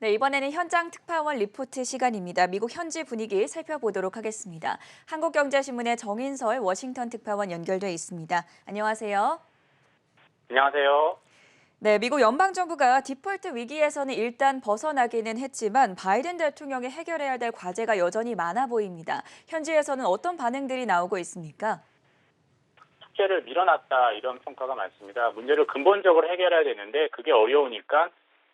네, 이번에는 현장 특파원 리포트 시간입니다. 미국 현지 분위기 살펴보도록 하겠습니다. 한국경제신문의 정인설 워싱턴 특파원 연결돼 있습니다. 안녕하세요. 안녕하세요. 네, 미국 연방정부가 디폴트 위기에서는 일단 벗어나기는 했지만 바이든 대통령이 해결해야 될 과제가 여전히 많아 보입니다. 현지에서는 어떤 반응들이 나오고 있습니까? 숙제를 밀어놨다 이런 평가가 많습니다. 문제를 근본적으로 해결해야 되는데 그게 어려우니까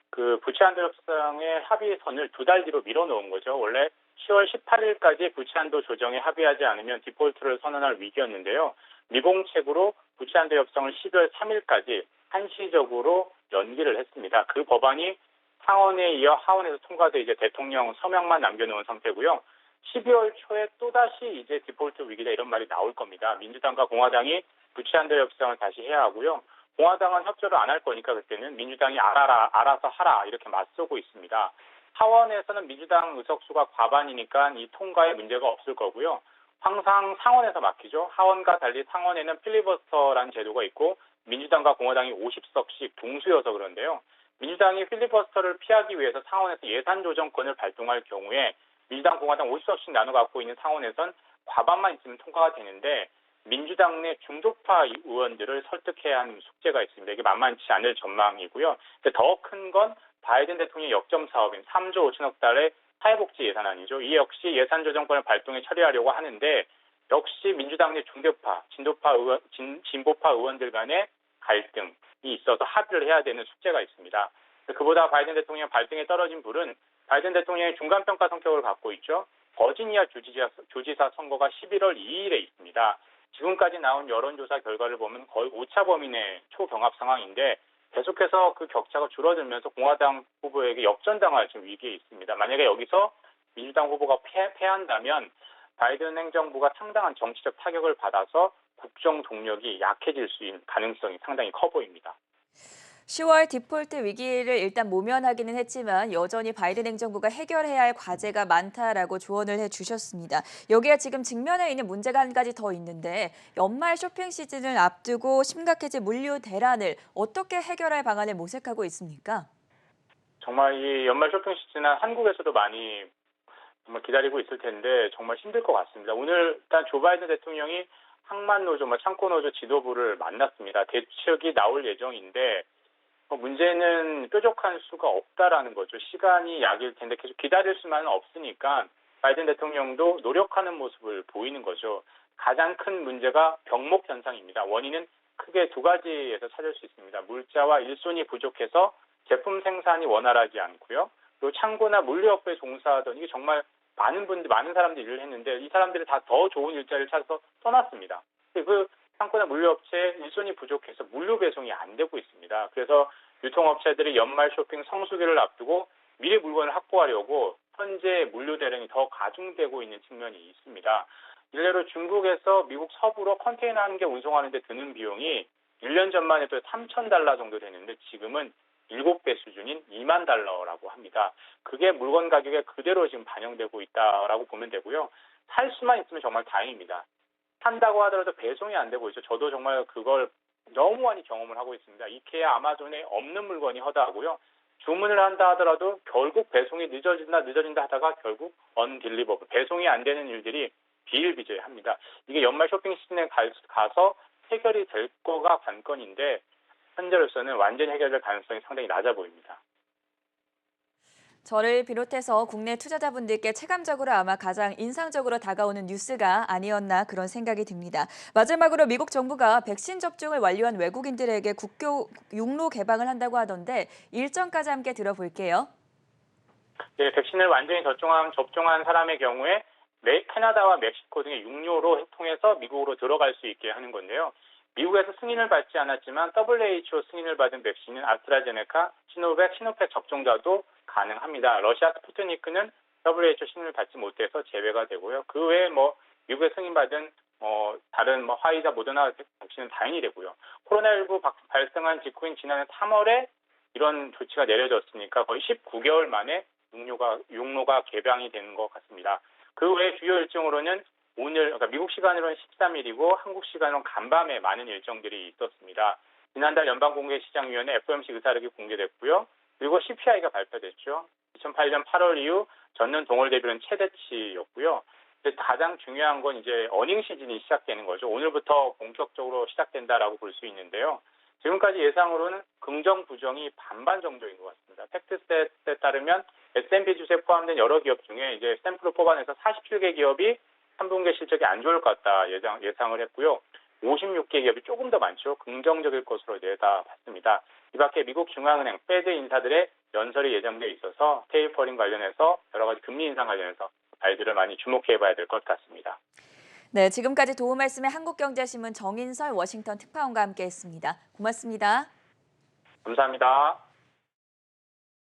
그 부채한도 협상의 합의선을 두 달 뒤로 밀어놓은 거죠. 원래 10월 18일까지 부채한도 조정에 합의하지 않으면 디폴트를 선언할 위기였는데요. 미공책으로 부채한도 협상을 12월 3일까지 한시적으로 연기를 했습니다. 그 법안이 상원에 이어 하원에서 통과돼 이제 대통령 서명만 남겨놓은 상태고요. 12월 초에 또다시 이제 디폴트 위기다 이런 말이 나올 겁니다. 민주당과 공화당이 부채한도 협상을 다시 해야 하고요. 공화당은 협조를 안 할 거니까 그때는 민주당이 알아서 하라 이렇게 맞서고 있습니다. 하원에서는 민주당 의석수가 과반이니까 이 통과에 문제가 없을 거고요. 항상 상원에서 막히죠. 하원과 달리 상원에는 필리버스터라는 제도가 있고 민주당과 공화당이 50석씩 동수여서 그런데요. 민주당이 필리버스터를 피하기 위해서 상원에서 예산 조정권을 발동할 경우에 민주당, 공화당 50석씩 나눠 갖고 있는 상원에선 과반만 있으면 통과가 되는데 민주당 내 중도파 의원들을 설득해야 하는 숙제가 있습니다. 이게 만만치 않을 전망이고요. 더 큰 건 바이든 대통령의 역점 사업인 3조 5천억 달러의 사회복지 예산안이죠. 이 역시 예산 조정권을 발동해 처리하려고 하는데 역시 민주당 내 중도파, 진보파 의원들 간의 갈등이 있어서 합의를 해야 되는 숙제가 있습니다. 그보다 바이든 대통령 발등에 떨어진 불은 바이든 대통령의 중간평가 성격을 갖고 있죠. 버지니아 주지사 선거가 11월 2일에 있습니다. 지금까지 나온 여론조사 결과를 보면 거의 오차 범위 내 초경합 상황인데 계속해서 그 격차가 줄어들면서 공화당 후보에게 역전당할 지금 위기에 있습니다. 만약에 여기서 민주당 후보가 패한다면 바이든 행정부가 상당한 정치적 타격을 받아서 국정 동력이 약해질 수 있는 가능성이 상당히 커 보입니다. 10월 디폴트 위기를 일단 모면하기는 했지만 여전히 바이든 행정부가 해결해야 할 과제가 많다라고 조언을 해주셨습니다. 여기에 지금 직면해 있는 문제가 한 가지 더 있는데 연말 쇼핑 시즌을 앞두고 심각해진 물류 대란을 어떻게 해결할 방안을 모색하고 있습니까? 정말 이 연말 쇼핑 시즌은 한국에서도 많이 정말 기다리고 있을 텐데 정말 힘들 것 같습니다. 오늘 일단 조 바이든 대통령이 항만노조, 창고노조 지도부를 만났습니다. 대책이 나올 예정인데 문제는 뾰족한 수가 없다라는 거죠. 시간이 약일 텐데 계속 기다릴 수만은 없으니까 바이든 대통령도 노력하는 모습을 보이는 거죠. 가장 큰 문제가 병목 현상입니다. 원인은 크게 두 가지에서 찾을 수 있습니다. 물자와 일손이 부족해서 제품 생산이 원활하지 않고요. 그리고 창고나 물류업에 종사하던 이게 정말 많은 사람들이 일을 했는데 이 사람들이 다 더 좋은 일자리를 찾아서 떠났습니다. 그 창고나 물류업체에 일손이 부족해서 물류 배송이 안 되고 있습니다. 그래서 유통업체들이 연말 쇼핑 성수기를 앞두고 미리 물건을 확보하려고 현재 물류 대란이 더 가중되고 있는 측면이 있습니다. 일례로 중국에서 미국 서부로 컨테이너 한 개 운송하는 데 드는 비용이 1년 전만 해도 3,000달러 정도 되는데 지금은 7배 수준인 2만 달러라고 합니다. 그게 물건 가격에 그대로 지금 반영되고 있다라고 보면 되고요. 살 수만 있으면 정말 다행입니다. 산다고 하더라도 배송이 안 되고 있죠. 저도 정말 그걸 너무 많이 경험을 하고 있습니다. 이케아, 아마존에 없는 물건이 허다하고요. 주문을 한다 하더라도 결국 배송이 늦어진다 하다가 결국 언딜리버블, 배송이 안 되는 일들이 비일비재합니다. 이게 연말 쇼핑 시즌에 가서 해결이 될 거가 관건인데 현재로서는 완전히 해결될 가능성이 상당히 낮아 보입니다. 저를 비롯해서 국내 투자자분들께 체감적으로 아마 가장 인상적으로 다가오는 뉴스가 아니었나 그런 생각이 듭니다. 마지막으로 미국 정부가 백신 접종을 완료한 외국인들에게 국교 육로 개방을 한다고 하던데 일정까지 함께 들어볼게요. 네, 백신을 완전히 접종한 사람의 경우에 캐나다와 멕시코 등의 육로로 통해서 미국으로 들어갈 수 있게 하는 건데요. 미국에서 승인을 받지 않았지만 WHO 승인을 받은 백신인 아스트라제네카, 시노팩 접종자도 가능합니다. 러시아 스푸트니크는 WHO 승인을 받지 못해서 제외가 되고요. 그 외에 미국에 승인받은 다른 화이자, 모더나 백신은 당연히 되고요. 코로나19 발생한 직후인 지난해 3월에 이런 조치가 내려졌으니까 거의 19개월 만에 육로가 개방이 되는 것 같습니다. 그 외에 주요 일정으로는 오늘, 그러니까 미국 시간으로는 13일이고 한국 시간으로는 간밤에 많은 일정들이 있었습니다. 지난달 연방공개시장위원회 FOMC 의사록이 공개됐고요. 그리고 CPI가 발표됐죠. 2008년 8월 이후 전년 동월 대비는 최대치였고요. 가장 중요한 건 이제 어닝 시즌이 시작되는 거죠. 오늘부터 본격적으로 시작된다라고 볼 수 있는데요. 지금까지 예상으로는 긍정 부정이 반반 정도인 것 같습니다. 팩트셋에 따르면 S&P 지수에 포함된 여러 기업 중에 이제 샘플을 뽑아내서 47개 기업이 3분기 실적이 안 좋을 것 같다 예상을 했고요. 56개 기업이 조금 더 많죠. 긍정적일 것으로 내다봤습니다. 이 밖에 미국 중앙은행 페드 인사들의 연설이 예정돼 있어서 테이퍼링 관련해서 여러 가지 금리 인상 관련해서 발들을 많이 주목해봐야 될 것 같습니다. 네, 지금까지 도움 말씀에 한국경제신문 정인설 워싱턴 특파원과 함께했습니다. 고맙습니다. 감사합니다.